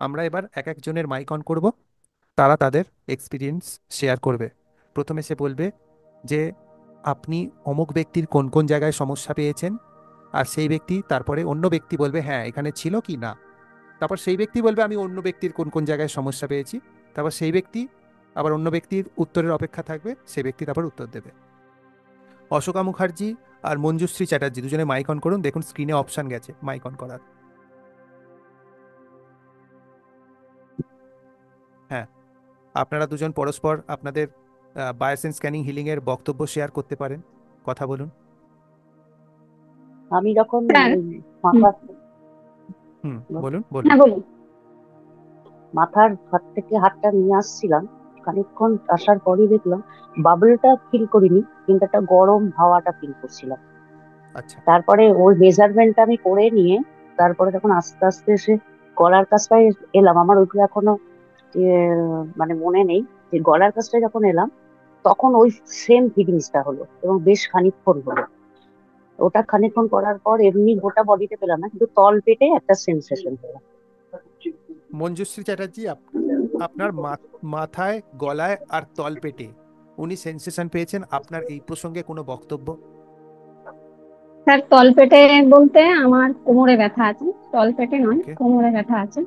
আমরা এবার এক একজনের মাইক অন করব, তারা তাদের এক্সপিরিয়েন্স শেয়ার করবে। প্রথমে সে বলবে যে আপনি অমুক ব্যক্তির কোন কোন জায়গায় সমস্যা পেয়েছেন, আর সেই ব্যক্তি তারপরে অন্য ব্যক্তি বলবে হ্যাঁ এখানে ছিল কি না। তারপর সেই ব্যক্তি বলবে আমি অন্য ব্যক্তির কোন কোন জায়গায় সমস্যা পেয়েছি। তারপর সেই ব্যক্তি আবার অন্য ব্যক্তির উত্তরের অপেক্ষা থাকবে, সেই ব্যক্তি তারপর উত্তর দেবে। অশোকা মুখার্জি আর মঞ্জুশ্রী চ্যাটার্জি দুজনে মাইক অন করুন, দেখুন স্ক্রিনে অপশন গেছে মাইক অন করার। হ্যাঁ, আপনারা দুজন পরস্পর আপনাদের বায়োসেন্স স্ক্যানিং হিলিংয়ের বক্তব্য শেয়ার করতে পারেন, কথা বলুন। আমি যখন স্যার। ওই হুম, মাথা হুম, বলুন বলুন। হ্যাঁ বলুন। মাথার ঘর থেকে হাতটা নিয়ে আসছিলাম, খানিকক্ষণ আসার পরই দেখলাম বাবলটা ফিল করিনি, কিন্তু একটা গরম হাওয়াটা ফিল করছিলাম। আচ্ছা। তারপরে ওই মেজারমেন্টটা আমি করে নিয়ে তারপরে যখন আস্তে আস্তে এসে গলার কাছটায় এলাম, আমার ওইগুলো এখনো মানে মনে নেই, যে গলার কাছটায় যখন এলাম তখন ওই সেম ফিলিংসটা হলো এবং বেশ খানিকক্ষণ হলো। ওটা খানিকক্ষণ করার পর এমনি গোটা বডিতে পেলাম না, কিন্তু তল পেটে একটা সেন্সেশন পেলাম। মঞ্জুশ্রী চ্যাটার্জি, আপনার মাথায়, গলায় আর তলপেটে উনি সেন্সেশন পেয়েছেন, আপনার এই প্রসঙ্গে কোনো বক্তব্য? স্যার, তলপেটে বলতে আমার কোমরে ব্যথা আছে। তলপেটে নয়, ওকে। কোমরে ব্যথা আছে।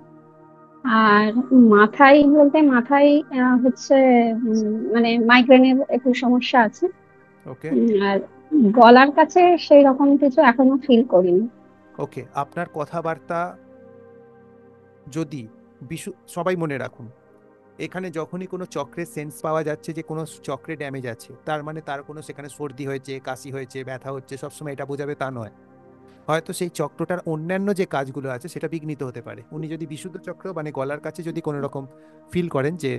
আর মাথায় বলতে মাথায় হচ্ছে মানে মাইগ্রেনের একটু সমস্যা আছে। ওকে। আর গলার কাছে সেই রকম কিছু এখনো ফিল করিনি। ওকে, আপনার কথাবার্তা যদি সবাই মনে রাখুন, এখানে যখনই কোনো চক্রের সেন্স পাওয়া যাচ্ছে যে কোনো চক্রে ড্যামেজ আছে, তার মানে তার কোনো সেখানে সর্দি হয়েছে, কাশি হয়েছে, ব্যথা হচ্ছে, সবসময় এটা বোঝাবে তা নয়। হয়তো সেই চক্রটার অন্যান্য যে কাজগুলো আছে সেটা বিঘ্নিত হতে পারে। উনি যদি বিশুদ্ধ চক্র মানে গলার কাছে যদি কোনো রকম ফিল করেন যে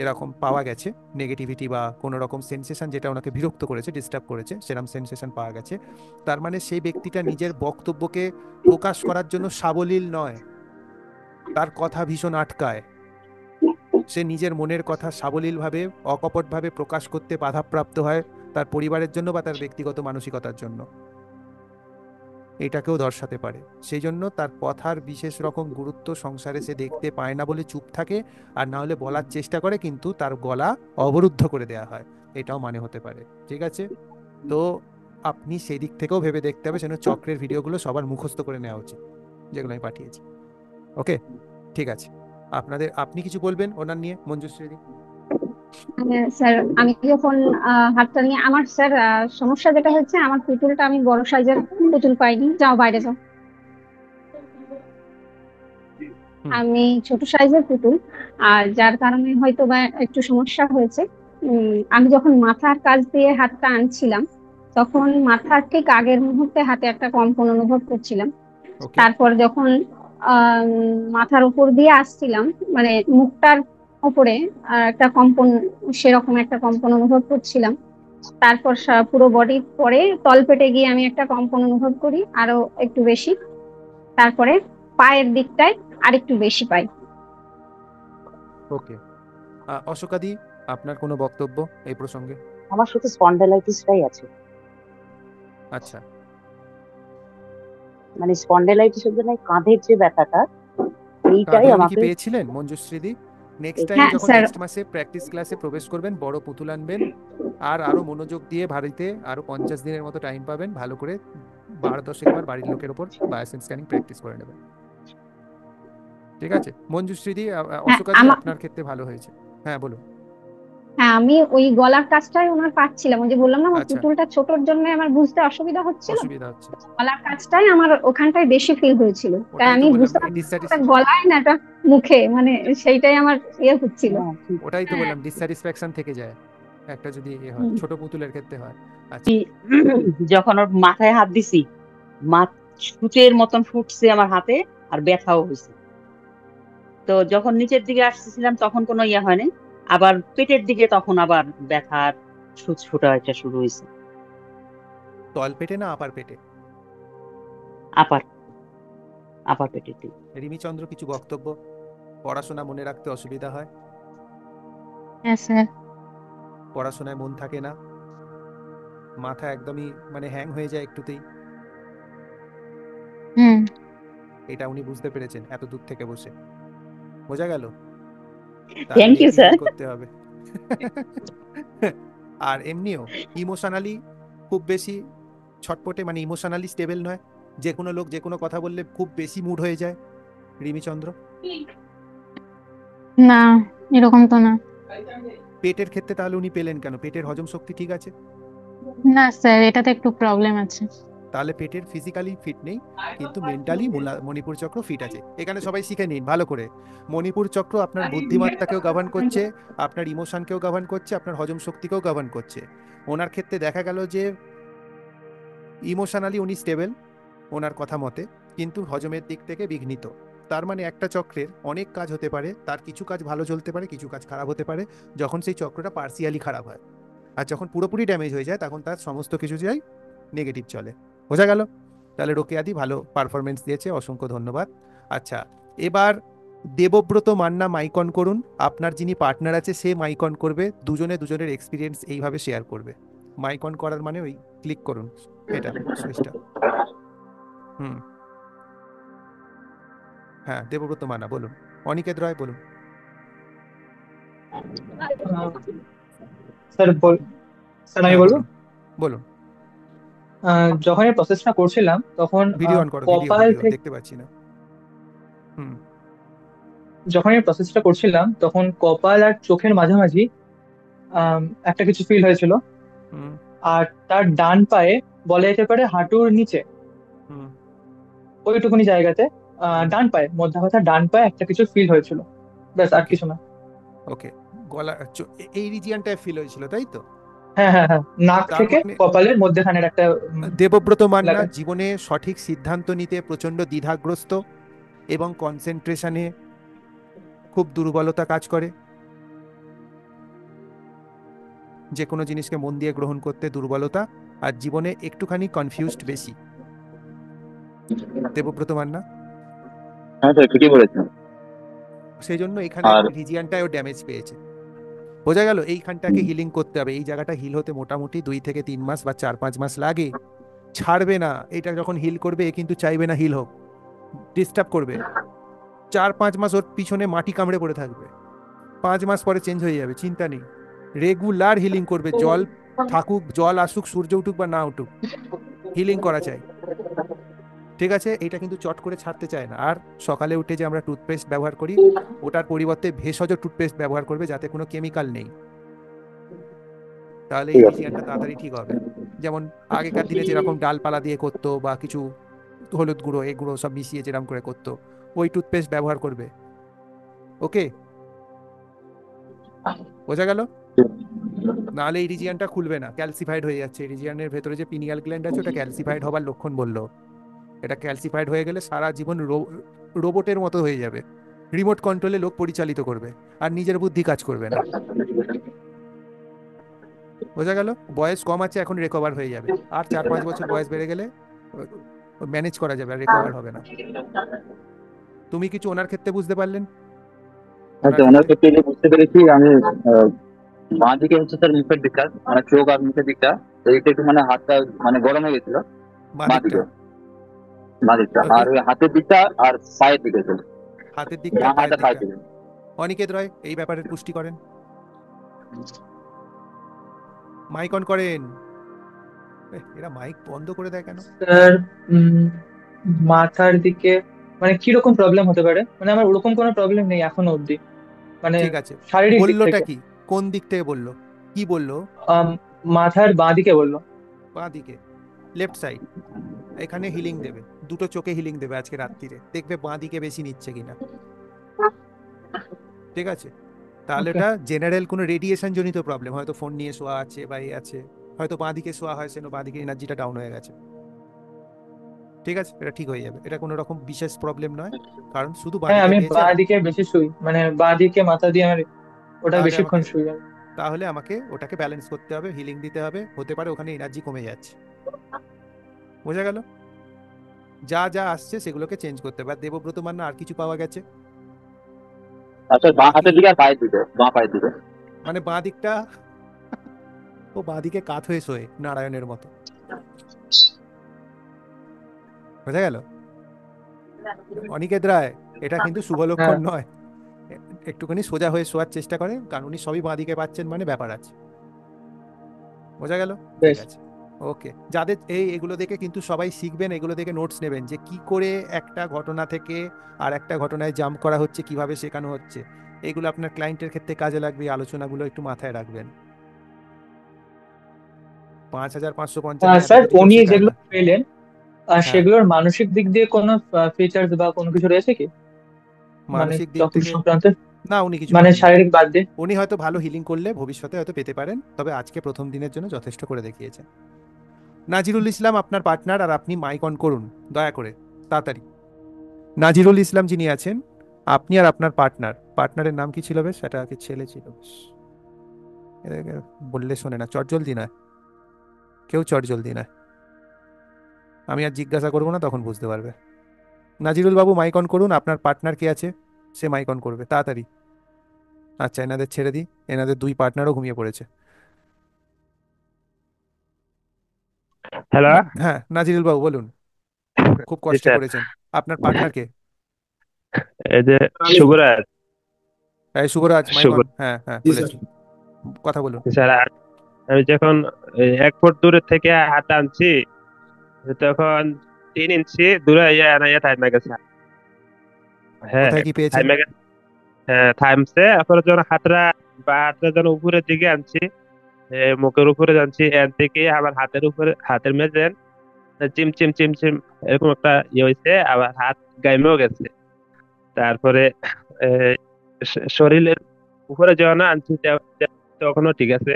এরকম পাওয়া গেছে নেগেটিভিটি বা কোনো রকম সেন্সেশন যেটা ওনাকে বিরক্ত করেছে, ডিস্টার্ব করেছে, সেরকম সেন্সেশন পাওয়া গেছে, তার মানে সেই ব্যক্তিটা নিজের বক্তব্যকে প্রকাশ করার জন্য সাবলীল নয়, তার কথা ভীষণ আটকায়। সে নিজের মনের কথা সাবলীলভাবে, অকপটভাবে প্রকাশ করতে বাধাপ্রাপ্ত হয়, তার পরিবারের জন্য বা তার ব্যক্তিগত মানসিকতার জন্য। এটাকেও দর্শাতে পারে। সেই জন্য তার কথার বিশেষ রকম গুরুত্ব সংসারে সে দেখতে পায় না বলে চুপ থাকে, আর না হলে বলার চেষ্টা করে কিন্তু তার গলা অবরুদ্ধ করে দেয়া হয়, এটাও মানে হতে পারে। ঠিক আছে, তো আপনি সেই দিক থেকেও ভেবে দেখতে হবে, সেজন্য চক্রের ভিডিওগুলো সবার মুখস্থ করে নেওয়া উচিত, যেগুলো আমি পাঠিয়েছি। ওকে, ঠিক আছে। আপনি কিছু বলবেন ওনার নিয়ে, মঞ্জুশ্রী? স্যার, আমি যখন হাতটা নিয়ে আমার স্যার সমস্যা যেটা হচ্ছে, আমার পুতুলটা আমি বড় সাইজের পুতুল পাইনি। যাও বাইরে যাও। হুম। আমি ছোট সাইজের পুতুল, আর যার কারণে হয়তো বা একটু সমস্যা হয়েছে। আমি যখন মাথার কাছ দিয়ে হাতটা আনছিলাম, তখন মাথার ঠিক আগের মুহূর্তে হাতে একটা কম্পন অনুভব করছিলাম। ওকে। তারপর যখন আহ মাথার উপর দিয়ে আসছিলাম, মানে মুখটার উপরে একটা কম্পন, সেরকম একটা কম্পন অনুভব করছিলাম। তারপর পুরো বডি পরে তলপেটে গিয়ে আমি একটা কম্পন অনুভব করি আরো একটু বেশি। তারপরে পায়ের দিকটায় আরেকটু বেশি পাই। ওকে, অশোকাদি, আপনার কোনো বক্তব্য এই প্রসঙ্গে? আমার শুধু স্পন্ডালাইটিসটাই আছে। আচ্ছা। মানে স্পন্ডালাইটিসের জন্য এই কাঁধের যে ব্যথাটা, এইটাই কাঁধে উনি কি আমাকে পেয়েছিলেন মঞ্জুশ্রীদি? নেক্সট টাইম হ্যাঁ যখন স্যার। নেক্সট মাসে প্র্যাকটিস ক্লাসে প্রবেশ করবেন, বড় পুতুল আনবেন, আর আরো মনোযোগ দিয়ে বাড়িতে আরো 50 দিনের মতো টাইম পাবেন, ভালো করে 12-10 বার বাড়ির লোকের ওপর বায়োসেন্স স্ক্যানিং প্র্যাকটিস করে নেবেন। ঠিক আছে মঞ্জুশ্রীদি, হ্যাঁ অশোকাদি, আমার আপনার ক্ষেত্রে ভালো হয়েছে। হ্যাঁ বলুন। হ্যাঁ, আমি ওই গলার কাছটাই ওনার পাচ্ছিলাম। ওই যে বললাম না, আমার আচ্ছা, পুতুলটা ছোটর জন্য আমার বুঝতে অসুবিধা হচ্ছিল। অসুবিধা হচ্ছে। গলার কাছটাই আমার ওখানটায় বেশি ফিল হয়েছিল, তাই ওটাই তো আমি বললাম, বুঝতে পারছি ডিসস্যাটিস ওটা গলায় না, এটা মুখে, মানে সেইটাই আমার ইয়ে হচ্ছিল। হ্যাঁ ঠিক। ওটাই তো হ্যাঁ। বললাম, ডিসস্যাটিসফ্যাকশন থেকে যায় একটা, যদি এ হয় হুম। ছোট পুতুলের ক্ষেত্রে হয়। আচ্ছা। যখন ওর মাথায় হাত দিছি, মা সূচের মতন ফুটছে আমার হাতে, আর ব্যথাও হয়েছে। তো যখন নিচের দিকে আসতেছিলাম তখন কোনো ইয়ে হয়নি, আবার পেটের দিকে তখন আবার ব্যথার সূচ ফোটা এটা শুরু হয়েছে। তল পেটে না আপার পেটে? আপার আপার পেটের দিকে। রিমিচন্দ্র, কিছু বক্তব্য? পড়াশোনা মনে রাখতে অসুবিধা হয়, হ্যাঁ স্যার। পড়াশোনায় মন থাকে না, মাথা একদমই মানে হ্যাং হয়ে যায় একটুতেই, হুম। এটা উনি বুঝতে পেরেছেন এত দূর থেকে বসে। বোঝা গেল? থ্যাংক তাড়াতাড়ি ইউ একটু স্যার। হিল করতে হবে। আর এমনিও ইমোশনালি খুব বেশি ছটপটে, মানে ইমোশনালি স্টেবল নয়। যে কোনো লোক যে কোনো কথা বললে খুব বেশি মুড হয়ে যায়। রিমিচন্দ্র, না, এরকম তো না। পেটের ক্ষেত্রে তাহলে উনি পেলেন কেন? পেটের হজম শক্তি ঠিক আছে? না স্যার, এটাতে একটু প্রবলেম আছে। তাহলে পেটের ফিজিক্যালি ফিট নেই, কিন্তু মেন্টালি মণিপুর চক্র ফিট আছে। এখানে সবাই শিখে নিন ভালো করে। মণিপুর চক্র আপনার বুদ্ধিমত্তাকেও গভর্ন করছে, আপনার ইমোশনকেও গভর্ন করছে, আপনার হজম শক্তিকেও গভর্ন করছে। ওনার ক্ষেত্রে দেখা গেল যে ইমোশনালি উনি স্টেবল ওনার কথা মতে, কিন্তু হজমের দিক থেকে বিঘ্নিত। তার মানে একটা চক্রের অনেক কাজ হতে পারে, তার কিছু কাজ ভালো চলতে পারে, কিছু কাজ খারাপ হতে পারে, যখন সেই চক্রটা পার্সিয়ালি খারাপ হয়। আর যখন পুরোপুরি ড্যামেজ হয়ে যায় তখন তার সমস্ত কিছু যাই নেগেটিভ চলে। বোঝা গেল? তাহলে রোকেয়াদি ভালো পারফরমেন্স দিয়েছে, অসংখ্য ধন্যবাদ। আচ্ছা, এবার দেবব্রত মান্না মাইক অন করুন। আপনার যিনি পার্টনার আছে সে মাইক অন করবে, দুজনে দুজনের এক্সপিরিয়েন্স এইভাবে শেয়ার করবে। মাইক অন করার মানে ওই ক্লিক করুন এটা সুইচটা। হুম, হ্যাঁ, দেবব্রত মান্না বলুন। অনিকেত রয় বলুন। স্যার স্যার আমি হ্যাঁ বলবো। বলুন, বলুন। যখন এই প্রসেসটা করছিলাম তখন ভিডিও অন করো, ভিডিও কপাল ভিডিও থেকে, দেখতে পাচ্ছি না। হুম। যখন এই প্রসেসটা করছিলাম তখন কপাল আর চোখের মাঝামাঝি একটা কিছু ফিল হয়েছিল। হুম। আর তার ডান পায়ে, বলা যেতে পারে হাঁটুর নিচে, হুম। ওইটুকুনি জায়গাতে, হুম। ডান পায়ে, মধ্যে কথা ডান পায়ে একটা কিছু ফিল হয়েছিল। ব্যাস, আর ওকে, কিছু না। ওকে। গলা এই রিজিয়নটায় ফিল হয়েছিল তাই তো? হ্যাঁ, হ্যাঁ, হ্যাঁ, নাক তার থেকে মানে কপালের মধ্যেখানের একটা দেবব্রত মান্না লাগা। জীবনে সঠিক সিদ্ধান্ত নিতে প্রচণ্ড দ্বিধাগ্রস্ত এবং কনসেন্ট্রেশনে খুব দুর্বলতা কাজ করে। যে কোনো জিনিসকে মন দিয়ে গ্রহণ করতে দুর্বলতা, আর জীবনে একটুখানি কনফিউজড বেশি। দেবব্রত মান্না, হ্যাঁ স্যার, ঠিকই বলেছেন। সেই জন্য এখানের আর রিজিয়নটাও ড্যামেজ পেয়েছে। বোঝা গেল? এইখানটাকে হিলিং করতে হবে। এই জায়গাটা হিল হতে মোটামুটি 2 থেকে 3 মাস বা 4-5 মাস লাগে। ছাড়বে না। এটা যখন হিল করবে এ কিন্তু চাইবে না হিল হোক, ডিস্টার্ব করবে। 4-5 মাস ওর পিছনে মাটি কামড়ে পড়ে থাকবে। 5 মাস পরে চেঞ্জ হয়ে যাবে, চিন্তা নেই। রেগুলার হিলিং করবে, জল থাকুক, জল আসুক, সূর্য উঠুক বা না উঠুক, হিলিং করা চাই। ঠিক আছে? এটা কিন্তু চট করে ছাড়তে চায় না। আর সকালে উঠে যে আমরা টুথপেস্ট ব্যবহার করি, ওটার পরিবর্তে ভেষজ টুথপেস্ট ব্যবহার করবে যাতে কোনো কেমিক্যাল নেই। তাহলে এই ঠিক আছে। রিজিয়নটা তাড়াতাড়ি ঠিক হবে। যেমন আগেকার দিনে যেরকম ডালপালা দিয়ে করতো বা কিছু হলুদ গুঁড়ো এ গুঁড়ো সব মিশিয়ে যেরকম করে করতো, ওই টুথপেস্ট ব্যবহার করবে। ওকে, বোঝা গেল? নাহলে এই রিজিয়নটা খুলবে না, ক্যালসিফাইড হয়ে যাচ্ছে। এই রিজিয়নের ভেতরে যে পিনিয়াল গ্ল্যান্ড আছে ওটা ক্যালসিফাইড হবার লক্ষণ বললো। এটা ক্যালসিফাইড হয়ে গেলে সারা জীবন রোবটের মতো হয়ে যাবে। রিমোট কন্ট্রোলে লোক পরিচালিত করবে, আর নিজের বুদ্ধি কাজ করবে না। বোঝা গেল? বয়স কম আছে, এখন রিকভার হয়ে যাবে। আর 4-5 বছর বয়স বেড়ে গেলে ম্যানেজ করা যাবে, আর রিকভার হবে না। তুমি কিছু ওনার ক্ষেত্রে বুঝতে পারলেন? ওনার আচ্ছা, ওনার ক্ষেত্রে ক্ষেত্রে যে বুঝতে পেরেছি আমি, বাঁ দিকে হচ্ছে স্যার মুখের দিকটা, মানে চোখ আর মুখের দিকটা, এইটা একটু মানে হাতটা মানে গরম হয়ে গেছিল। বাঁ বাঁ দিকটা। দিকে, বাঁ দিকটা, ওকে, আর ওই হাতের দিকটা আর পায়ের দিকে স্যার। হাতের দিকটা ডান আর হাত পায়ের আর পায়ের দিকটা। দিকে। অনিকেত রয় এই ব্যাপারের পুষ্টি করেন, মাইক অন করেন। এরা মাইক বন্ধ করে দেয় কেন? স্যার, মাথার দিকে মানে কিরকম প্রবলেম হতে পারে? মানে আমার ওরকম কোনো প্রবলেম নেই এখনো অব্দি, মানে ঠিক আছে, শারীরিক দিক বললোটা থেকে। কি? কোন দিক থেকে বললো? কি বললো? আম, মাথার বাঁ দিকে বললো। বাঁ দিকে, লেফট সাইড। এখানে হিলিং দেবে, দুটো চোখে হিলিং দেবে আজকে রাত্রিরে, দেখবে বাঁ দিকে বেশি নিচ্ছে কিনা। ঠিক আছে? তাহলে ওকে। এটা জেনারেল কোনো রেডিয়েশন জনিত প্রবলেম, হয়তো ফোন নিয়ে শোয়া আছে বা এ আছে, হয়তো বাঁ দিকে শোয়া হয়েছে, বাঁ দিকে এনার্জিটা ডাউন হয়ে গেছে। ঠিক আছে, এটা ঠিক হয়ে যাবে, এটা কোনো রকম বিশেষ প্রবলেম নয়, কারণ শুধু বাঁ হ্যাঁ, দিকে আমি পেয়েছে। বাঁ দিকে বেশি শুই, মানে বাঁ দিকে মাথা দিয়ে আমার ওটা তাহলে বেশিক্ষণ আমাকে শুই আমি। তাহলে আমাকে ওটাকে ব্যালেন্স করতে হবে, হিলিং দিতে হবে। হতে পারে ওখানে এনার্জি কমে যাচ্ছে। বোঝা গেল? যা যা আসছে সেগুলোকে চেঞ্জ করতে হবে। আর দেবব্রত মান্না আর কিছু পাওয়া গেছে? আচ্ছা, বাঁ বাকি হাতের দিকে আর পায়ের দিকে, বাঁ পায়ের দিকে। মানে বাঁ দিকটা, ও বাঁ দিকে কাত হয়ে শোয় নারায়ণের মতো। বোঝা গেল? অনিকেত রায়, এটা কিন্তু শুভ হ্যাঁ। লক্ষণ নয়। একটুখানি সোজা হয়ে শোয়ার চেষ্টা করেন, কারণ উনি সবই বাঁ দিকে পাচ্ছেন, মানে ব্যাপার আছে। বোঝা গেল? ঠিক বেশ। আছে, ওকে। যাদের এগুলো দেখে কিন্তু সবাই শিখবেন, এগুলো দেখে নোটস নেবেন যে কি করে একটা ঘটনা থেকে আর একটা ঘটনায় জাম্প করা হচ্ছে, কিভাবে শেখানো হচ্ছে। এগুলো আপনার ক্লায়েন্টের ক্ষেত্রে কাজে লাগবে, এই আলোচনাগুলো একটু মাথায় রাখবেন। 5550 নিয়ে এত স্যার, কিছু কেউ উনি শেখায় যেগুলো না। পেলেন হ্যাঁ, সেগুলোর মানসিক দিক দিয়ে কোনো ফিচার্স বা কোনো কিছু রয়েছে কি, মানে মানসিক দিক চক্র থেকে সংক্রান্ত, না, উনি কিছু মানে পাননি। শারীরিক বাদ দিয়ে? উনি হয়তো ভালো হিলিং করলে ভবিষ্যতে হয়তো পেতে পারেন, তবে আজকে প্রথম দিনের জন্য যথেষ্ট করে দেখিয়েছেন। নাজিরুল ইসলাম আপনার পার্টনার, আর আপনি মাইক অন করুন দয়া করে, তাড়াতাড়ি। নাজিরুল ইসলাম যিনি আছেন, আপনি আর আপনার পার্টনারের নাম কি ছিল বেশ? সেটা কি ছেলে ছিল বেশ? এদেরকে বললে শোনে না, চটজলদি নয়, কেউ চটজলদি নয়। আমি আর জিজ্ঞাসা করবো না, তখন বুঝতে পারবে। নাজিরুল বাবু মাইক অন করুন, আপনার পার্টনার কে আছে সে মাইক অন করবে তাড়াতাড়ি। আচ্ছা, এনাদের ছেড়ে দিই, এনাদের দুই পার্টনারও ঘুমিয়ে পড়েছে। হ্যালো। হ্যাঁ, নাজিরুল বাবু বলুন, খুব জি কষ্টে স্যার। করেছেন। আপনার পার্টনারকে? এই যে আমি শুভরাজ। এই শুভরাজ, মাইক শুভ অন। হ্যাঁ হ্যাঁ, জি স্যার। খুলেছি, কথা বলুন। স্যার, আমি যখন 1 ফুট দূরে থেকে হাত আনছি, তখন 3 ইঞ্চি দূরে ইয়ে থাইমে গেছে। হ্যাঁ, কোথায় কি পেয়েছেন? থাইমে গেছে। হ্যাঁ, থামছে। তারপরে যখন হাতটা যখন উপরের দিকে আনছি, মুখের উপরে আনছি, এর থেকে আমার হাতের মেঝে চিম চিম চিম চিম এরকম একটা ইয়ে হয়েছে, আবার হাত গাইমেও গেছে। তারপরে আহ, শরীরের উপরে যখন আনছি তখনও ঠিক আছে,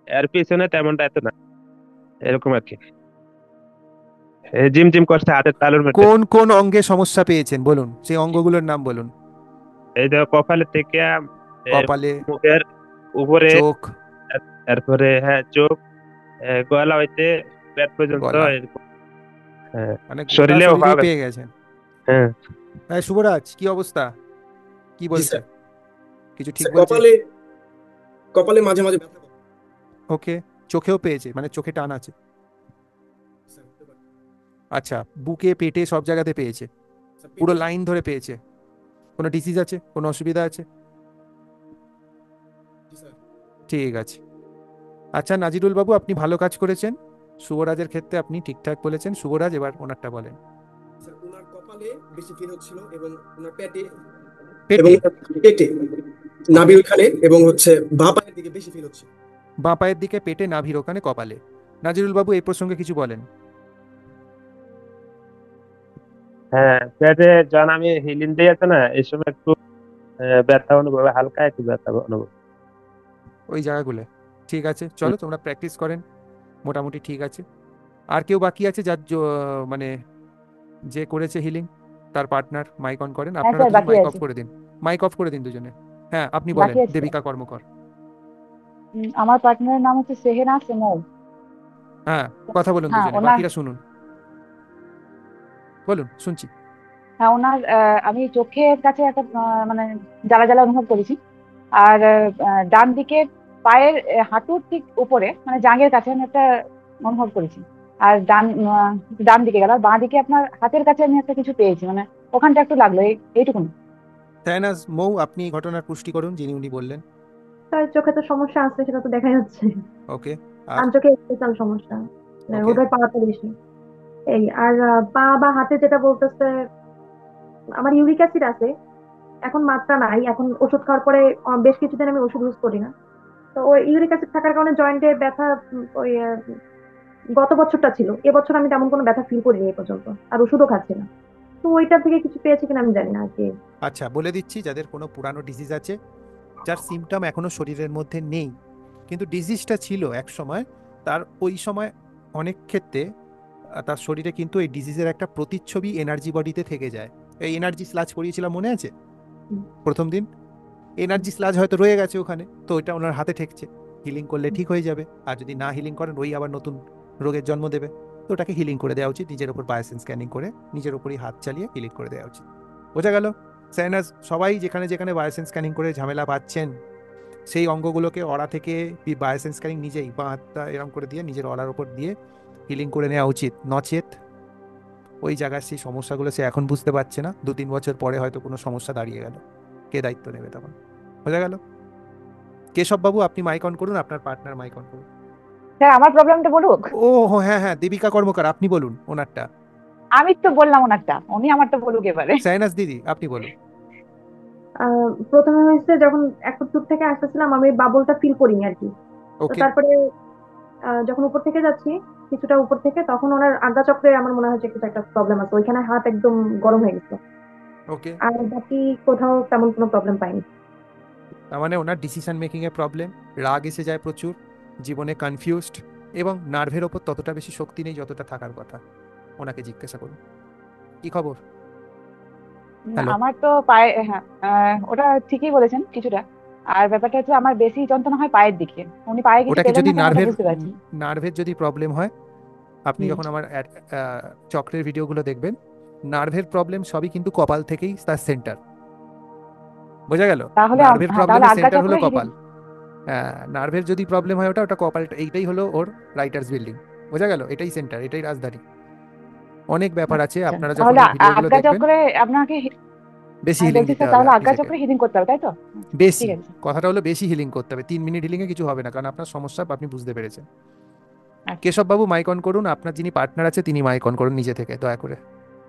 এর পিছনে তেমনটা এত না, এরকম আর কি। জিম জিম করছে হাতের তালুর মধ্যে। কোন কোন অঙ্গে সমস্যা পেয়েছেন বলুন, সেই অঙ্গগুলোর নাম বলুন। এই যে কপালের থেকে কপালে, মুখের উপরে, চোখ, তারপরে হ্যাঁ চোখ, গলা হইতে পেট পর্যন্ত গলা, এরকম। হ্যাঁ, মানে গোটা শরীরেও শরীরেই হওয়া গেছে। পেয়ে গেছেন। হ্যাঁ। হ্যাঁ শুভরাজ, কি অবস্থা, কি জি বলছে? স্যার। কিছু ঠিক স্যার, বলছে? কপালে কপালে মাঝে মাঝে ব্যথা করে। ওকে, চোখেও পেয়েছে, মানে চোখে টান আছে? স্যার, হতে পারে। আচ্ছা, বুকে পেটে সব জায়গাতে পেয়েছে, স্যার, পুরো পেটে। লাইন ধরে পেয়েছে? কোনো ডিজিজ আছে, কোনো অসুবিধা আছে? জি স্যার। ঠিক আছে। আচ্ছা নাজিরুল বাবু, আপনি ভালো কাজ করেছেন, শুভরাজের ক্ষেত্রে আপনি ঠিকঠাক বলেছেন। শুভরাজ, এবার ওনারটা বলেন। স্যার, ওনার কপালে বেশি ফিল হচ্ছিল এবং ওনার পেটে এবং পেটে? পেটে ওকে, নাভির ওখানে এবং হচ্ছে বাঁ পায়ের দিকে বেশি ফিল হচ্ছে। বাঁ পায়ের দিকে, পেটে, নাভির ওখানে, কপালে। নাজিরুল বাবু এই প্রসঙ্গে কিছু বলেন। হ্যাঁ, পেটে যখন আমি হিলিং দিয়েছে না, এই সময় একটু ব্যথা অনুভব হয়, হালকা একটু ব্যথা অনুভব। ওই জায়গাগুলো ঠিক আছে, চলো তোমরা প্র্যাকটিস করেন, মোটামুটি ঠিক আছে। আর কেউ বাকি আছে যার মানে যে করেছে হিলিং, তার পার্টনার? মাইক অন করেন, হ্যাঁ আপনারা স্যার, দুজন বাকি মাইক অফ আছে। করে দিন, মাইক অফ করে দিন দুজনে। হ্যাঁ, আপনি বলেন, বাকি আছে স্যার। দেবিকা কর্মকর। আমার পার্টনারের নাম হচ্ছে সেহেনা সেমল। হ্যাঁ, কথা বলুন হ্যাঁ দুজনে, ওনার বাকিরা শুনুন, বলুন, শুনছি। হ্যাঁ ওনার আমি চোখের কাছে একটা মানে জ্বালা জ্বালা অনুভব করেছি। আর ডান দিকে পায়ের হাঁটুর ঠিক উপরে মানে জাঙ্গের কাছে আমি একটা অনুভব করেছি। আর ডান দিকে গেল, আর বাঁ দিকে আপনার হাতের কাছে আমি একটা কিছু পেয়েছি, মানে ওখানটা একটু লাগলো, এইটুকুনি। শাহনাজ মৌ, আপনি ঘটনার পুষ্টি করুন, যিনি উনি বললেন। তার চোখে তো সমস্যা আছে, সেটা তো দেখা যাচ্ছে। ওকে, আর? ডান চোখে স্পেশাল সমস্যা, ওকে, বোধহয় পাওয়াটা বেশি। এই আর পা বা হাতে যেটা বলতেছে, আমার ইউরিক অ্যাসিড আছে, এখন মাত্রা নাই, এখন ওষুধ খাওয়ার পরে বেশ কিছুদিন আমি ওষুধ ইউজ করি না। তো ওই ইউরিক অ্যাসিড থাকার কারণে জয়েন্টে ব্যথা, ওই গত বছরটা ছিল, এবছর আমি তেমন কোনো ব্যথা ফিল করিনি এ পর্যন্ত, আর ওষুধও খাচ্ছি না। তো ওইটার থেকে কিছু পেয়েছে কিনা আমি জানি না আর কি। আচ্ছা বলে দিচ্ছি, যাদের কোনো পুরানো ডিজিজ আছে, যার সিমটম এখনো শরীরের মধ্যে নেই, কিন্তু ডিজিজটা ছিল এক সময়, তার ওই সময় অনেক ক্ষেত্রে তার শরীরে কিন্তু এই ডিজিজের একটা প্রতিচ্ছবি এনার্জি বডিতে থেকে যায়। এই এনার্জি স্লাজ করিয়েছিলাম, মনে আছে হুম। প্রথম দিন? এনার্জি স্লাজ হয়তো রয়ে গেছে ওখানে, তো ওইটা ওনার হাতে ঠেকছে। হিলিং করলে ঠিক হয়ে যাবে, আর যদি না হিলিং করেন ওই আবার নতুন রোগের জন্ম দেবে। তো ওটাকে হিলিং করে দেওয়া উচিত, নিজের উপর বায়োসেন্স স্ক্যানিং করে নিজের উপরই হাত চালিয়ে হিলিং করে দেওয়া উচিত। বোঝা গেল? সাইনাস, সবাই যেখানে যেখানে বায়োসেন্স স্ক্যানিং করে ঝামেলা পাচ্ছেন, সেই অঙ্গগুলোকে অড়া থেকে বায়োসেন্স স্ক্যানিং নিজেই বাঁ হাতটা এরম করে দিয়ে নিজের অড়ার উপর দিয়ে হিলিং করে নেওয়া উচিত। নচেত ওই জায়গার সেই সমস্যাগুলো সে এখন বুঝতে পারছে না, 2-3 বছর পরে হয়তো কোনো সমস্যা দাঁড়িয়ে গেল। কে দায়িত্ব নেবে তখন? বোঝা গেল? কেশব বাবু আপনি মাইক অন করুন, আপনার পার্টনার মাইক অন করুন। স্যার আমার প্রবলেমটা বলুক। ও হ্যাঁ হ্যাঁ, দীপিকা কর্মকার আপনি বলুন ওনারটা। আমি তো বললাম ওনারটা, উনি আমারটা বলুক এবারে। সাইনাস দিদি আপনি বলুন। প্রথমে হয়েছে যখন একটু দূর থেকে আসতেছিলাম আমি বাবলটা ফিল করিনি আর কি। তো ওকে তারপরে যখন উপর থেকে যাচ্ছি কিছুটা উপর থেকে, তখন ওনার আজ্ঞা চক্রে আমার মনে হয় যে কিছু একটা প্রবলেম আছে, ওইখানে হাত একদম গরম হয়ে গেছে। ওকে, আর বাকি কোথাও তেমন কোনো প্রবলেম পাইনি। তার মানে ওনার ডিসিশন মেকিং এর প্রবলেম, রাগ এসে যায় প্রচুর, জীবনে কনফিউজড, এবং নার্ভের ওপর ততটা বেশি শক্তি নেই যতটা থাকার কথা। ওনাকে জিজ্ঞাসা করুন কি খবর। না, হ্যালো, আমার তো পায়ে, হ্যাঁ, ওটা ঠিকই বলেছেন কিছুটা। আর ব্যাপারটা হচ্ছে আমার বেশি যন্ত্রণা হয় পায়ের দিকে। উনি পায়ে কিছু ওটাকে পেলেন যদি না কেন ওটা বুঝতে পারছি। নার্ভের যদি প্রবলেম হয়, আপনি হুম। যখন আমার চক্রের ভিডিওগুলো দেখবেন, নার্ভের প্রবলেম সবই কিন্তু কপাল থেকেই তার সেন্টার। বোঝা গেল? তাহলে নার্ভের হ্যাঁ, তাহলে প্রবলেমের আজ্ঞা সেন্টার হলো চক্র কপাল। হ্যাঁ, নার্ভের যদি প্রবলেম হয় ওটা কপাল, এইটাই হলো ওর রাইটার্স বিল্ডিং। বোঝা গেল? এটাই সেন্টার, এটাই রাজধানী। অনেক ব্যাপার আছে, আচ্ছা, আপনারা যখন তাহলে এই ভিডিওগুলো আজ্ঞা দেখবেন চক্রে আপনাকে বেশি আমি হিলিং বলছি দিতে স্যার, হবে তাহলে আজ্ঞা নিজেকে। চক্রে হিলিং করতে হবে, তাই তো? বেশি, ঠিক আছে। কথাটা হলো বেশি হিলিং করতে হবে। 3 মিনিট হিলিংয়ে কিছু হবে না, কারণ আপনার সমস্যা আপনি বুঝতে পেরেছেন। আচ্ছা। কেশব বাবু মাইক অন করুন, আপনার যিনি পার্টনার আছে তিনি মাইক অন করুন নিজে থেকে দয়া করে।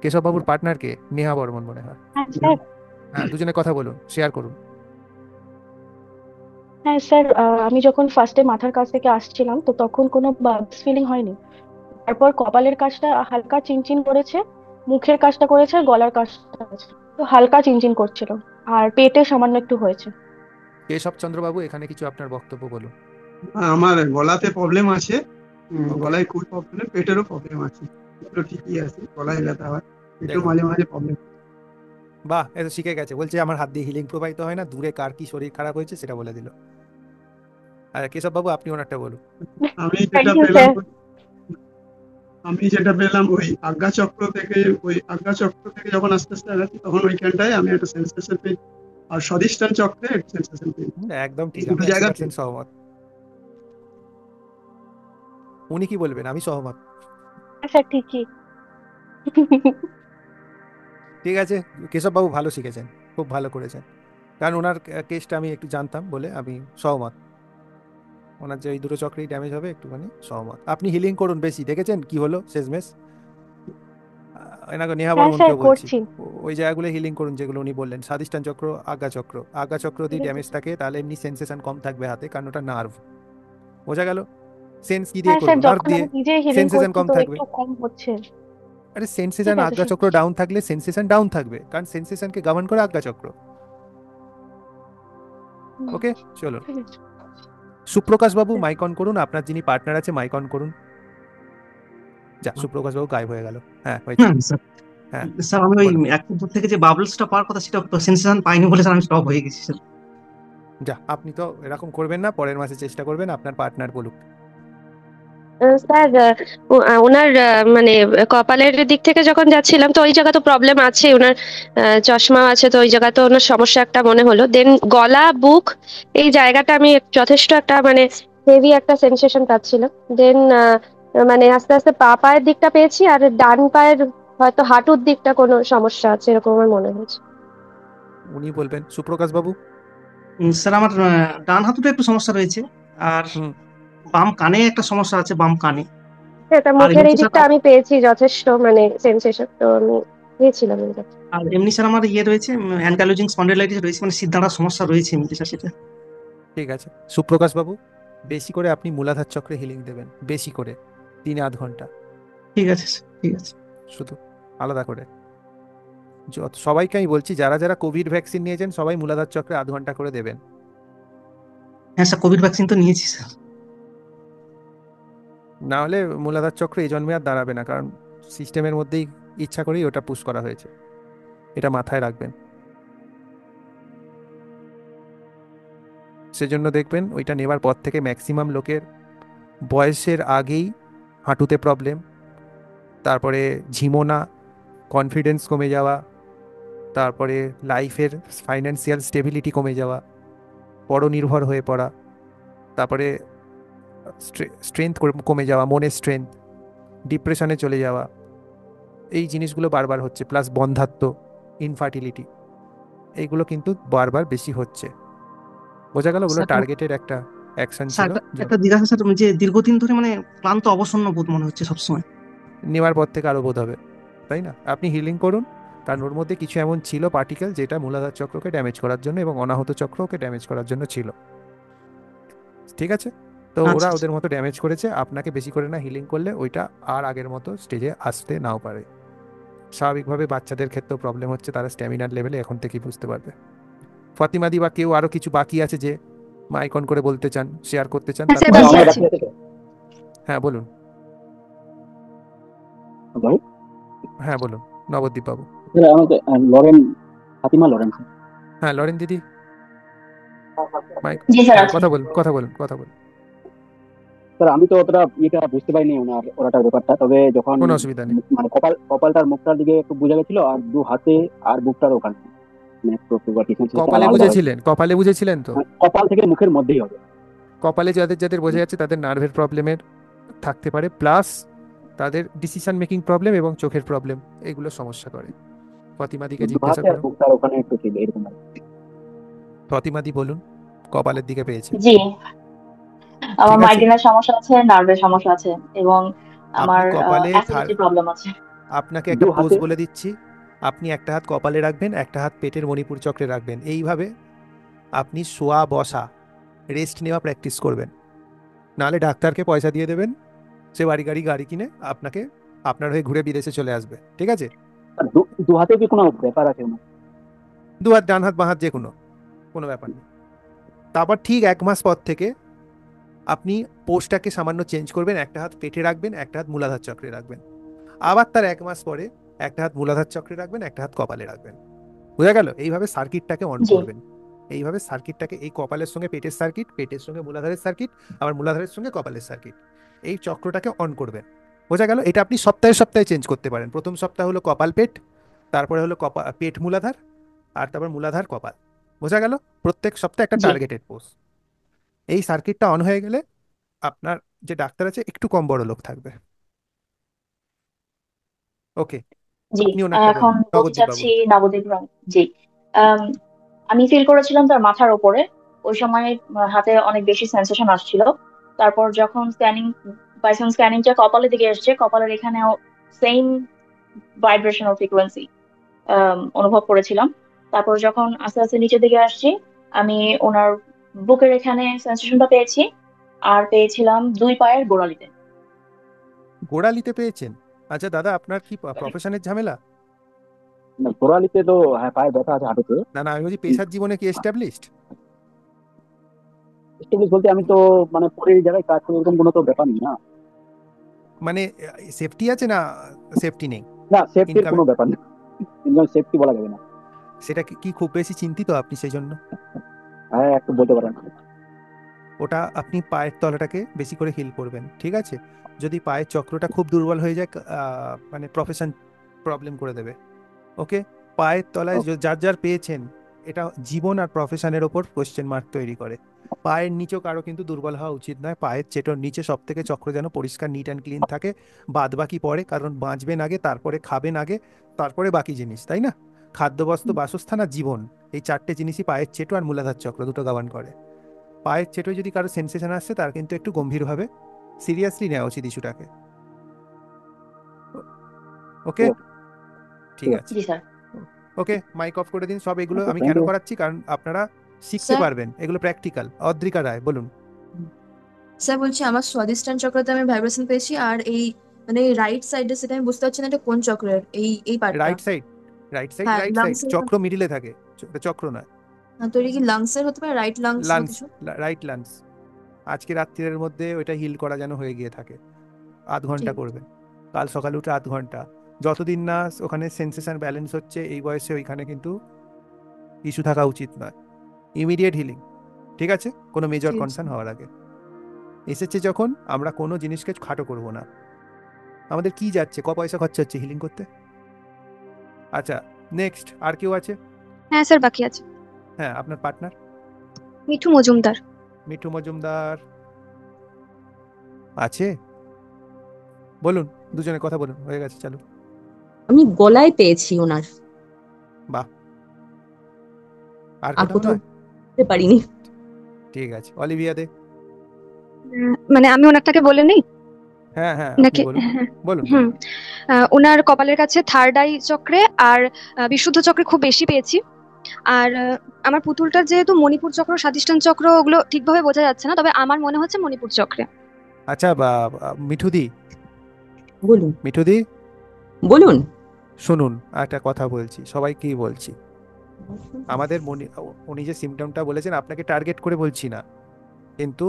কেশব বাবুর পার্টনার কে? নেহা বর্মন মনে হয়। হ্যাঁ স্যার। হ্যাঁ, দুজনে কথা বলুন, শেয়ার করুন। হ্যাঁ স্যার, আমি যখন ফার্স্টে মাথার কাছ থেকে আসছিলাম তো তখন কোনো বাগস ফিলিং হয়নি। তারপর কপালের কাছটা হালকা চিনচিন করেছে, মুখের কাছটা করেছে, আর গলার কাছটা করেছে, তো হালকা চিনচিন করছিল, আর পেটে সামান্য একটু হয়েছে। কেশব চন্দ্র বাবু এখানে কিছু আপনার বক্তব্য বলুন। আমার গলাতে প্রবলেম আছে, ওকে, গলায় খুব প্রবলেম, পেটেরও প্রবলেম আছে। এগুলো ঠিকই আছে, গলায় ব্যথা হয়, পেটেও দেখুন, মাঝে মাঝে প্রবলেম। বাহ, এ তো শিখে গেছে। বলছে আমার হাত দিয়ে হিলিং প্রবাহিত হয় না, দূরে কার কি শরীর খারাপ হয়েছে সেটা বলে দিল। আর কেশব বাবু আপনি ওনারটা বলুন। আমি থ্যাংক যেটা ইউ পেলাম, স্যার। ওই আজ্ঞা চক্র থেকে, যখন আস্তে আস্তে আগাচ্ছি তখন ওইখানটায় আমি একটা সেন্সেশন পেয়েছি, আর স্বাধিষ্ঠান চক্রে একটা সেন্সেশন পেয়েছি। একদম ঠিক, এই দুটো আমি জায়গা 100% সহমত। উনি কি বলবেন? আমি সহমত। স্যার ঠিকই। ঠিক আছে, কেশব বাবু ভালো শিখেছেন, খুব ভালো করেছেন। কারণ ওনার কেসটা আমি একটু জানতাম বলে আমি সহমত। ওনার যে এই দুটো চক্রেই ড্যামেজ হবে একটুখানি সহমত। আপনি হিলিং করুন বেশি, দেখেছেন কি হলো শেষমেশ। এনাকে নেহা হ্যাঁ স্যার বর্মনকেও বলছি, করছি। ওই জায়গাগুলো হিলিং করুন যেগুলো উনি বললেন। স্বাধিষ্ঠান চক্র, আজ্ঞা চক্র যদি ঠিক আছে ড্যামেজ স্যার। থাকে তাহলে এমনি সেন্সেশন কম থাকবে হাতে, কারণ ওটা নার্ভ। বোঝা গেল? সেন্স কি দিয়ে হ্যাঁ স্যার, করবো? নার্ভ যখন দিয়ে। আমি নিজে হিলিং সেন্সেশন করছি কম তো থাকবে। একটু কম হচ্ছে। আরে ঠিক সেন্সেশন আছে আজ্ঞা স্যার। চক্র ডাউন থাকলে সেন্সেশন ডাউন থাকবে, কারণ সেন্সেশনকে গভর্ন করে আজ্ঞা চক্র। ওকে, চলো। ঠিক আছে সুপ্রকাশ বাবু স্যার। মাইক অন করুন, আপনার যিনি পার্টনার আছে মাইক অন করুন। যা, সুপ্রকাশ বাবু গায়েব হয়ে গেল। হ্যাঁ হয়েছে। হ্যাঁ স্যার। হ্যাঁ স্যার আমি ওই বলুন। একটু দূর থেকে যে বাবলসটা পাওয়ার কথা সেটা সেন্সেশন পাইনি বলে স্যার আমি স্টপ হয়ে গেছি স্যার। যা, আপনি তো এরকম করবেন না, পরের মাসে চেষ্টা করবেন। আপনার পার্টনার বলুক। স্যার, ওনার মানে কপালের দিক থেকে যখন যাচ্ছিলাম তো ওই জায়গা তো প্রবলেম আছে ওনার, চশমা আছে তো ওই জায়গা তো ওনার সমস্যা একটা মনে হলো। দেন গলা, বুক, এই জায়গাটা আমি যথেষ্ট একটা মানে হেভি একটা সেন্সেশন পাচ্ছিলাম। দেন মানে আস্তে আস্তে পায়ের দিকটা পেয়েছি, আর ডান পায়ের হয়তো হাঁটুর দিকটা কোনো সমস্যা আছে এরকম আমার মনে হয়েছে। উনি বলবেন। সুপ্রকাশ বাবু। স্যার আমার ডান হাঁটুতে একটু সমস্যা রয়েছে, আর হুম, বাম কানে একটা সমস্যা আছে, বাম কানে। সেটা আর মুখের এমনি এই স্যার দিকটা আমি পেয়েছি যথেষ্ট মানে সেন্সেশন, তো আমি পেয়েছিলাম এই জায়গাটা। আর এমনি স্যার আমার ইয়ে রয়েছে, অ্যানকাইলোজিং স্পন্ডিলাইটিস রয়েছে, মানে সিদ্ধাঁড়ার সমস্যা রয়েছে এমনি স্যার সেটা। ঠিক আছে। সুপ্রকাশ বাবু বেশি করে আপনি মূলাধার চক্রে হিলিং দেবেন, বেশি করে 3-8 ঘন্টা ঠিক আছে স্যার, ঠিক আছে। শুধু, আলাদা করে। সবাইকে আমি বলছি, যারা যারা কোভিড ভ্যাকসিন নিয়েছেন সবাই মূলাধার চক্রে 8 ঘন্টা করে দেবেন। হ্যাঁ স্যার, কোভিড ভ্যাকসিন তো নিয়েছি স্যার। না হলে মূলাধার চক্র এই জন্মে আর দাঁড়াবে না, কারণ সিস্টেমের মধ্যেই ইচ্ছা করেই ওটা পুশ করা হয়েছে। এটা মাথায় রাখবেন। সেজন্য দেখবেন ওইটা নেবার পর থেকে ম্যাক্সিমাম লোকের বয়সের আগেই হাঁটুতে প্রবলেম, তারপরে ঝিমোনা, কনফিডেন্স কমে যাওয়া, তারপরে লাইফের ফাইন্যান্সিয়াল স্টেবিলিটি কমে যাওয়া, পরনির্ভর হয়ে পড়া, তারপরে স্ট্রেংথ কমে যাওয়া, মনের স্ট্রেংথ, ডিপ্রেশনে চলে যাওয়া, এই জিনিসগুলো বারবার হচ্ছে। প্লাস বন্ধাত্ব, ইনফার্টিলিটি, এইগুলো কিন্তু বারবার বেশি হচ্ছে। বোঝা গেল? ওগুলো স্যার টার্গেটেড একটা অ্যাকশন স্যার ছিল একটা জিজ্ঞাসা স্যার, যে দীর্ঘদিন ধরে মানে ক্লান্ত অবসন্ন বোধ মনে হচ্ছে সবসময়। নেওয়ার পর থেকে আরো বোধ হবে, তাই না? আপনি হিলিং করুন, কারণ ওর মধ্যে কিছু এমন ছিল পার্টিকেল যেটা মূলাধার চক্রকে ড্যামেজ করার জন্য এবং অনাহত চক্রকে ড্যামেজ করার জন্য ছিল। ঠিক আছে? তো ওরা আচ্ছা ওদের মতো ড্যামেজ করেছে, আপনাকে বেশি করে না হিলিং করলে ওইটা আর আগের মতো স্টেজে আসতে নাও পারে। স্বাভাবিকভাবে বাচ্চাদের ক্ষেত্রেও প্রবলেম হচ্ছে, তারা স্ট্যামিনার লেভেলে এখন থেকেই বুঝতে পারবে। ফাতিমাদি বা কেউ আরো কিছু বাকি আছে যে মাইক অন করে বলতে চান, শেয়ার করতে চান, হ্যাঁ স্যার, তারপর বাকি আমার আছে। বাকি আছে তো? হ্যাঁ বলুন। ভাই হ্যাঁ বলুন নবদ্বীপ বাবু। স্যার আমাকে লরেন, ফাতিমা লরেন স্যার। হ্যাঁ লরেন দিদি, মাইক। জি স্যার, হ্যাঁ আছে। কথা বলুন, কথা বলুন, কথা বলুন। স্যার আমি তো অতটা ইয়েটা বুঝতে পারিনি ওরাটার ব্যাপারটা, তবে যখন কোনো অসুবিধা নেই। মানে কপালটার মুখটার দিকে একটু বোঝা গেছিল, আর দু হাতে আর বুকটার ওখানে মানে একটু একটু বা কিছু কিছু কপালে আলাদা হয়েছে। বুঝেছিলেন? কপালে বুঝেছিলেন তো? কপাল থেকে মুখের মধ্যেই হবে। কপালে যাদের যাদের বোঝা যাচ্ছে তাদের নার্ভের প্রবলেমের থাকতে পারে, প্লাস তাদের ডিসিশন মেকিং প্রবলেম এবং চোখের প্রবলেম, এগুলো সমস্যা করে। ফাতিমাদিকে দু জিজ্ঞাসা হাতে আর করুন। বুকটার ওখানে একটু ছিল এরকম আর কি। ফাতিমাদি বলুন কপালের দিকে পেয়েছে। জি, আমার ঠিক আছে, মাইগ্রেনের সমস্যা আছে, নার্ভের সমস্যা আছে, এবং আপনি আমার কপালে অ্যাসিডিটি প্রবলেম আছে। আপনাকে দু একটা পোজ হাতে বলে দিচ্ছি, আপনি একটা হাত কপালে রাখবেন, একটা হাত পেটের মণিপুর চক্রে রাখবেন। এইভাবে আপনি শোয়া বসা রেস্ট নেওয়া প্র্যাকটিস করবেন। নাহলে ডাক্তারকে পয়সা দিয়ে দেবেন, সে গাড়ি কিনে আপনাকে আপনার হয়ে ঘুরে বিদেশে চলে আসবে। ঠিক আছে? আর দু হাতে কি কোনো ব্যাপার আছে না? দু হাত, ডান হাত বাঁ হাত, যে কোনো, কোনো ব্যাপার নেই। তারপর ঠিক 1 মাস পর থেকে আপনি পোস্টটাকে সামান্য চেঞ্জ করবেন, একটা হাত পেটে রাখবেন, একটা হাত মূলাধার চক্রে রাখবেন। আবার তার 1 মাস পরে একটা হাত মূলাধার চক্রে রাখবেন, একটা হাত কপালে রাখবেন। বোঝা গেল? এইভাবে সার্কিটটাকে অন জি করবেন। এইভাবে সার্কিটটাকে, এই কপালের সঙ্গে পেটের সার্কিট, পেটের সঙ্গে মূলাধারের সার্কিট, আবার মূলাধারের সঙ্গে কপালের সার্কিট, এই চক্রটাকে অন করবেন। বোঝা গেল? এটা আপনি সপ্তাহে সপ্তাহে চেঞ্জ করতে পারেন। প্রথম সপ্তাহ হলো কপাল পেট, তারপরে হলো পেট মূলাধার, আর তারপর মূলাধার কপাল। বোঝা গেল? প্রত্যেক সপ্তাহে একটা জি টার্গেটেড পোজ। এই সার্কিটটা অন হয়ে গেলে আপনার যে ডাক্তার আছে একটু কম বড় লোক থাকবে। ওকে, জি আপনি ওনারটা এখন বলুন, বলতে নবদ্বীপ বাবু। চাচ্ছি নবদ্বীপ রায়। জি, আম, আমি ফিল করেছিলাম তার মাথার উপরে ওই সময় হাতে অনেক বেশি সেন্সেশন আসছিল। তারপর যখন পাইথন স্ক্যানিংটা কপালের দিকে এসছে, কপালের এখানেও সেম ভাইব্রেশনাল ফ্রিকোয়েন্সি অনুভব করেছিলাম। তারপর যখন আস্তে আস্তে নিচের দিকে আসছি, আমি ওনার বুকের এখানে সেন্সেশনটা পেয়েছি, আর পেয়েছিলাম 2 পায়ের গোড়ালিতে। গোড়ালিতে পেয়েছেন? আচ্ছা দাদা, আপনার কি প্রফেশনের ঝামেলা? না, গোড়ালিতে তো হ্যাঁ পায়ে ব্যথা আছে, হাঁটুতে। না না, আমি বলছি পেশার জীবনে কি এস্টাবলিশড? স্টেবলিশ বলতে আমি তো মানে পরে এই জায়গায় কাজ করি, এরকম কোনো তো ব্যাপার নেই না। মানে সেফটি আছে না সেফটি নেই? না, সেফটির ইনকামে কোনো ব্যাপার নেই, সেফটি বলা যাবে না। সেটা কি খুব বেশি চিন্তিত আপনি সেই জন্য? হ্যাঁ একটু বলতে পারেন। ওটা আপনি পায়ের তলাটাকে বেশি করে হিল করবেন। ঠিক আছে? যদি পায়ের চক্রটা খুব দুর্বল হয়ে যায়, মানে প্রফেশন প্রবলেম করে দেবে। ওকে, পায়ের তলায় যার যার পেয়েছেন, এটা জীবন আর প্রফেশনের ওপর কোশ্চেন মার্ক তৈরি করে। পায়ের নিচেও কারো কিন্তু দুর্বল হওয়া উচিত নয়। পায়ের চেটোর নিচে সব থেকে চক্র যেন পরিষ্কার, নিট অ্যান্ড ক্লিন থাকে। বাদ বাকি পরে, কারণ বাঁচবেন আগে, তারপরে খাবেন আগে, তারপরে বাকি জিনিস, তাই না? খাদ্য, বস্ত্র, বাসস্থান আর জীবন, এই 4টে জিনিসই পায়ের চেটো আর মূলাধার চক্র দুটো গাবান করে। পায়ের চেটোয় যদি কারো সেন্সেশন আসছে, তার কিন্তু একটু গম্ভীরভাবে সিরিয়াসলি নেওয়া উচিত ইস্যুটাকে। ওকে, ঠিক আছে। জি স্যার। ওকে, মাইক অফ করে দিন সব। এগুলো আমি থ্যাংক কেন ইউ। করাচ্ছি, কারণ আপনারা শিখতে স্যার পারবেন, এগুলো প্র্যাকটিক্যাল। অদ্রিকা রায় বলুন। স্যার বলছি আমার স্বাধিষ্ঠান চক্রতে আমি ভাইব্রেশন পেয়েছি, আর এই মানে রাইট সাইডে সেটা আমি বুঝতে পারছি না এটা কোন চক্রের, এই পার্টটা। রাইট সাইড, রাইট সাইড, হ্যাঁ রাইট সাইড, লাংসের, চক্র মিডিলে থাকে, চক্র নয়। তো এটা কি লাংসের হতে পারে, রাইট লাংস বা লাংস, কিছু? Right lungs. আজকে রাত্রির মধ্যে ওইটা হিল করা যেন হয়ে গিয়ে থাকে। আধ ঘন্টা ঠিক করবেন, কাল সকালে উঠে আধ ঘন্টা। যতদিন না ওখানে সেন্সেশন ব্যালেন্স হচ্ছে, এই বয়সে ওইখানে কিন্তু ইস্যু থাকা উচিত নয়। ইমিডিয়েট হিলিং, ঠিক আছে? কোনো মেজর ঠিক আছে। কনসার্ন হওয়ার আগে। এসেছে যখন, আমরা কোনো জিনিসকে খাটো করব না। আমাদের কি যাচ্ছে, পয়সা খরচা হচ্ছে হিলিং করতে। আচ্ছা, নেক্সট আর কেউ আছে? হ্যাঁ স্যার, বাকি আছে। হ্যাঁ, আপনার পার্টনার মিঠু মজুমদার। মিঠু মজুমদার আছে? বলুন, দুজনে কথা বলুন, হয়ে গেছে, চালু। আমি গলায় পেয়েছি ওনার। বাহ, আর আর কোথাও কোথাও নয়? বুঝতে পারিনি। ঠিক আছে, অলিভিয়া দে। মানে আমি ওনারটাকে বলে নেই হ্যাঁ হ্যাঁ, আপনি নাকি? বলুন হ্যাঁ, বলুন হুম। বলুন। ওনার কপালের কাছে থার্ড আই চক্রে আর বিশুদ্ধ চক্রে খুব বেশি পেয়েছি। আর আমার পুতুলটার যেহেতু মণিপুর চক্র, স্বাধিষ্ঠান চক্র, ওগুলো ঠিকভাবে বোঝা যাচ্ছে না, তবে আমার মনে হচ্ছে মণিপুর চক্রে। আচ্ছা, মিঠুদি, বলুন মিঠুদি বলুন। শুনুন, একটা কথা বলছি, সবাইকেই বলছি। আমাদের উনি যে সিমটমটা বলেছেন, আপনাকে টার্গেট করে বলছি না, কিন্তু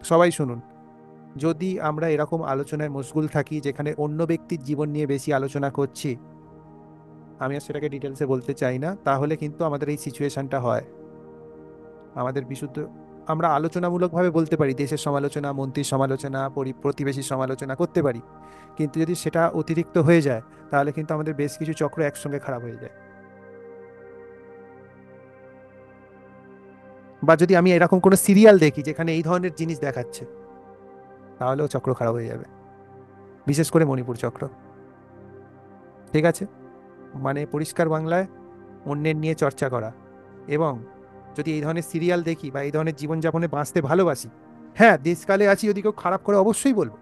সবাই শুনুন। যদি আমরা এরকম আলোচনায় মশগুল থাকি যেখানে অন্য ব্যক্তির জীবন নিয়ে বেশি আলোচনা করছি, আমি আর সেটাকে ডিটেলসে বলতে চাই না, তাহলে কিন্তু আমাদের এই সিচুয়েশনটা হয়। আমাদের বিশুদ্ধ আমরা আলোচনামূলকভাবে বলতে পারি, দেশের সমালোচনা, মন্ত্রীর সমালোচনা, প্রতিবেশীর সমালোচনা করতে পারি, কিন্তু যদি সেটা অতিরিক্ত হয়ে যায় তাহলে কিন্তু আমাদের বেশ কিছু চক্র একসঙ্গে খারাপ হয়ে যায়। বা যদি আমি এরকম কোনো সিরিয়াল দেখি যেখানে এই ধরনের জিনিস দেখাচ্ছে, তাহলেও চক্র খারাপ হয়ে যাবে, বিশেষ করে মণিপুর চক্র। ঠিক আছে, মানে পরিষ্কার বাংলায় অন্যের নিয়ে চর্চা করা, এবং যদি এই ধরনের সিরিয়াল দেখি বা এই ধরনের জীবনযাপনে বাঁচতে ভালোবাসি, হ্যাঁ দেশকালে আছি, যদি কেউ খারাপ করে অবশ্যই বলবো,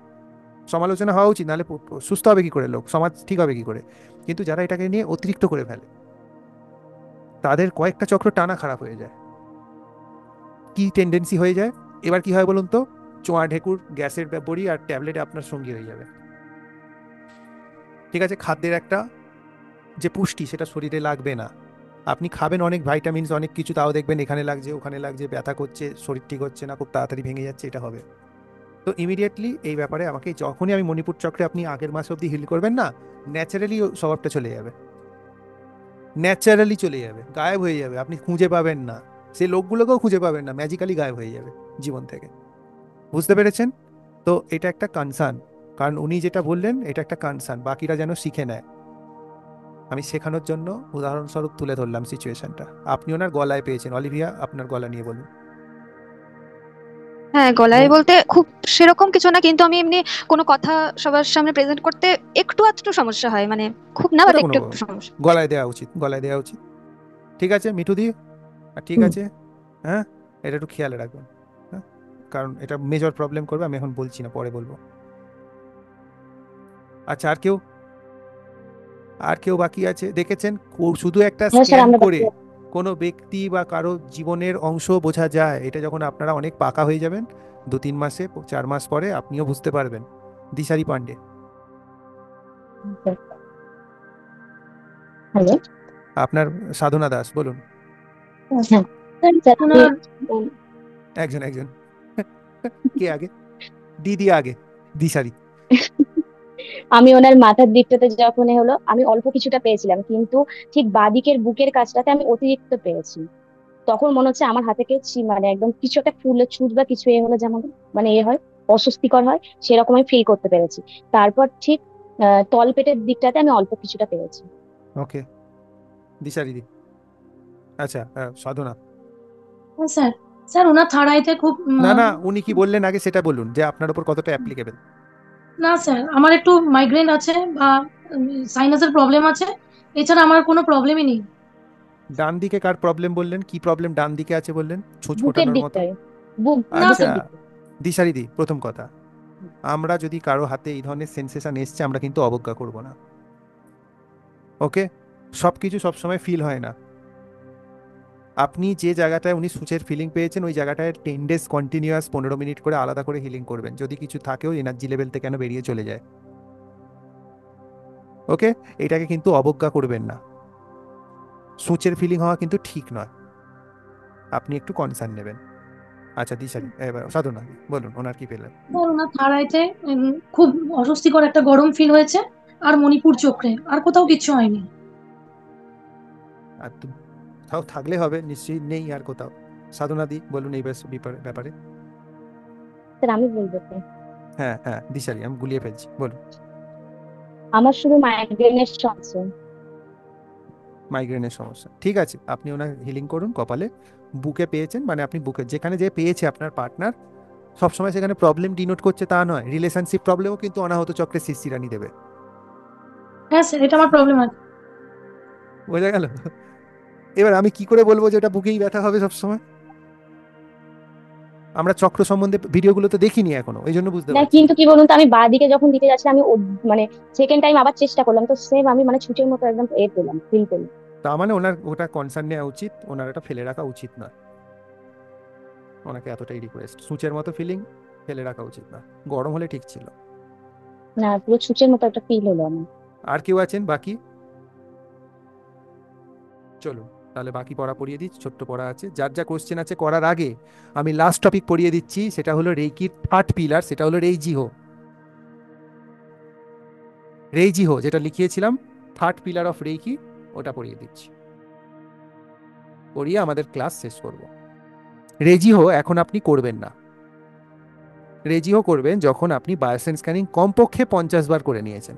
সমালোচনা হওয়া উচিত, নাহলে সুস্থ হবে কি করে লোক, সমাজ ঠিক হবে কি করে। কিন্তু যারা এটাকে নিয়ে অতিরিক্ত করে ফেলে, তাদের কয়েকটা চক্র টানা খারাপ হয়ে যায়। কি টেন্ডেন্সি হয়ে যায় এবার, কি হয় বলুন তো? চোঁয়া ঢেকুর, গ্যাসের বড়ি আর ট্যাবলেট আপনার সঙ্গী হয়ে যাবে। ঠিক আছে, খাদ্যের একটা যে পুষ্টি সেটা শরীরে লাগবে না। আপনি খাবেন অনেক ভাইটামিনস, অনেক কিছু, তাও দেখবেন এখানে লাগছে, ওখানে লাগছে, ব্যথা করছে, শরীর ঠিক হচ্ছে না, খুব তাড়াতাড়ি ভেঙে যাচ্ছে, এটা হবে। তো ইমিডিয়েটলি এই ব্যাপারে আমাকে, যখনই আমি মণিপুর চক্রে, আপনি আগের মাস অবধি হিল করবেন না, ন্যাচারালি স্বভাবটা চলে যাবে, ন্যাচারালি চলে যাবে, গায়েব হয়ে যাবে, আপনি খুঁজে পাবেন না, সেই লোকগুলোকেও খুঁজে পাবেন না, ম্যাজিক্যালি গায়েব হয়ে যাবে জীবন থেকে। বুঝতে পেরেছেন তো? এটা একটা কনসার্ন, কারণ উনি যেটা বললেন এটা একটা কনসার্ন, বাকিরা যেন শিখে নেয়। আমি শেখানোর জন্য উদাহরণস্বরূপ তুলে ধরলাম সিচুয়েশনটা। আপনি ওনার গলায় পেয়েছেন। অলিভিয়া, আপনার গলা নিয়ে বলুন। হ্যাঁ, গলায় বলতে খুব সেরকম কিছু না, কিন্তু আমি এমনি কোনো কথা সবার সামনে প্রেজেন্ট করতে একটু আধটু সমস্যা হয়, মানে খুব না, বাট ওটা কোনো একটু একটু সমস্যা। গলায় দেওয়া উচিত, গলায় দেওয়া উচিত। ঠিক আছে মিঠুদি, ঠিক আছে, হ্যাঁ এটা একটু খেয়াল রাখবেন, হ্যাঁ, কারণ এটা মেজর প্রবলেম করবে। আমি এখন বলছি না, পরে বলবো। আচ্ছা, আর কেউ বাকি আছে? দেখেছেন, শুধু একটা হ্যাঁ স্যার, স্ক্যান আমরা করে কোনো ব্যক্তি বা কারো জীবনের অংশ বোঝা যায়? এটা যখন আপনারা অনেক পাকা হয়ে যাবেন, 2-3 মাসে, 4 মাস পরে, আপনিও বুঝতে পারবেন। দিশারি পান্ডে। হ্যালো, আপনার সাধনা দাস, বলুন। হ্যাঁ একজন একজন কে আগে? দিদি আগে, দিশারি। আমি ওনার মাথার দিকটাতে যখন হলো, আমি অল্প কিছুটা পেয়েছিলাম, কিন্তু ঠিক বাঁদিকের বুকের কাছটাতে আমি অতিরিক্ত পেয়েছি। তখন মনে হচ্ছে আমার হাতে কেউ মানে একদম কিছু একটা ফুলে ছুট বা কিছু হলো, যেমন মানে হয়, অস্বস্তিকর হয়, সেরকম আমি ফিল করতে পেরেছি। তারপর ঠিক তলপেটের দিকটাতে আমি অল্প কিছুটা পেয়েছি। ওকে, দিশারি দি। আচ্ছা, সাধনা। স্যার স্যার ওনার থার্ড আইতে খুব না না, উনি কি বললেন আগে সেটা বলুন, যে আপনার উপর কতটা অ্যাপ্লিকেবল। না স্যার, আমার একটু মাইগ্রেন আছে বা সাইনাসের প্রবলেম আছে, এছাড়া আমার কোনো প্রবলেমই নেই। ডান দিকে কার প্রবলেম বললেন? কি প্রবলেম ডান দিকে আছে বললেন? ছুঁচ বুকের ফোটানোর মতো? দিকটায়, বুক আচ্ছা দিশারি দি, প্রথম কথা, আমরা যদি কারো হাতে এই ধরনের সেন্সেশন এসছে, আমরা কিন্তু অবজ্ঞা করব না। ওকে, সবকিছু সবসময় ফিল হয় না। আপনি যে জায়গাটায় উনি সূচের ফিলিং পেয়েছেন, ওই জায়গাটায় 10 ডেজ কন্টিনিউয়াস 15 মিনিট করে আলাদা করে হিলিং করবেন। যদি কিছু থাকেও এনার্জি লেভেল থেকে কেন বেরিয়ে চলে যায়। ওকে, এটাকে কিন্তু অবজ্ঞা করবেন না। সূচের ফিলিং হওয়া কিন্তু ঠিক নয়, আপনি একটু কনসার্ন নেবেন। আচ্ছা দিশারি, এবার সাধনা বলুন, ওনার কি পেলেন? স্যার ওনার থার্ড আইতে খুব অস্বস্তিকর একটা গরম ফিল হয়েছে, আর মণিপুর চক্রে, আর কোথাও কিছু হয়নি। আর কোথাও থাকলে হবে, নিশ্চয়ই নেই আর কোথাও। সাধনা দি বলুন এই ব্যাপারে। স্যার আমি বলবো তো, হ্যাঁ হ্যাঁ দিশারি, আমি গুলিয়ে ফেলছি, বলুন। আমার শুধু মাইগ্রেনের সমস্যা। মাইগ্রেনের সমস্যা, ঠিক আছে, আপনি ওনার হিলিং করুন কপালে। বুকে পেয়েছেন মানে আপনি বুকে যেখানে যে পেয়েছে আপনার পার্টনার, সবসময় সেখানে প্রবলেম ডিনোট করছে তা নয়। রিলেশনশিপ প্রবলেমও কিন্তু অনাহত চক্রে শিশিরানি দেবে। হ্যাঁ স্যার, এটা আমার প্রবলেম আছে। বোঝা গেল? এবার আমি কি করে বলবো যে ওটা বুকেই ব্যথা হবে সবসময়? আমরা চক্র সম্বন্ধে ভিডিওগুলো তো দেখিনি এখনো, ওই জন্য বুঝতে না পারছি কিন্তু না। কি বলুন তো, আমি বাঁ দিকে যখন দিতে যাচ্ছি আমি মানে সেকেন্ড টাইম আবার চেষ্টা করলাম, তো সেম আমি মানে ছুটির মতো একদম পেলাম, ফিল পেলাম। তার মানে ওনার ওটা কনসার্ন নেওয়া উচিত, ওনার এটা ফেলে রাখা উচিত না। ওনাকে এতটাই রিকোয়েস্ট, সূচের মতো ফিলিং ফেলে রাখা উচিত না। গরম হলে ঠিক ছিল। না, পুরো ছুঁচের মতো একটা ফিল হলো আমার। আর কেউ আছেন বাকি? চলুন তাহলে বাকি পড়া পড়িয়ে দিচ্ছি, ছোট্ট পড়া আছে। যার যা কোশ্চেন আছে করার আগে আমি লাস্ট টপিক পড়িয়ে দিচ্ছি, সেটা হলো রেইকির থার্ড পিলার, সেটা হলো রেইজিহো। রেইজিহো যেটা লিখিয়েছিলাম, থার্ড পিলার অফ রেইকি, ওটা পড়িয়ে দিচ্ছি, পড়িয়ে আমাদের ক্লাস শেষ করব। রেইজিহো এখন আপনি করবেন না। রেইজিহো করবেন যখন আপনি বায়োসেন্স স্ক্যানিং কমপক্ষে 50 বার করে নিয়েছেন।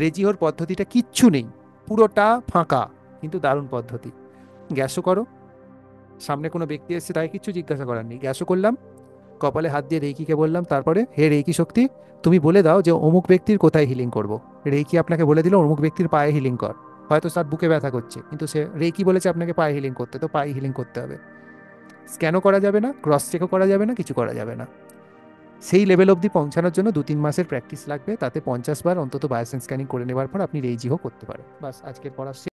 রেইজিহোর পদ্ধতিটা কিচ্ছু নেই, পুরোটা ফাঁকা, কিন্তু দারুণ পদ্ধতি। গ্যাসও করো, সামনে কোনো ব্যক্তি এসছে তাই কিচ্ছু জিজ্ঞাসা করার নেই, গ্যাসও করলাম, কপালে হাত দিয়ে রেইকিকে বললাম, তারপরে হে রেইকি শক্তি তুমি বলে দাও যে অমুক ব্যক্তির কোথায় হিলিং করব। রেইকি আপনাকে বলে দিল অমুক ব্যক্তির পায়ে হিলিং কর। হয়তো তার বুকে ব্যথা করছে, কিন্তু সে রেইকি বলেছে আপনাকে পায়ে হিলিং করতে, তো পায়ে হিলিং করতে হবে। স্ক্যানও করা যাবে না, ক্রস চেকও করা যাবে না, কিছু করা যাবে না। সেই লেভেল অবধি পৌঁছানোর জন্য 2-3 মাসের প্র্যাকটিস লাগবে, তাতে 50 বার অন্তত বায়োসেন্স স্ক্যানিং করে নেওয়ার পর আপনি রেইজিহো করতে পারেন। বাস, আজকের পড়া শেষ।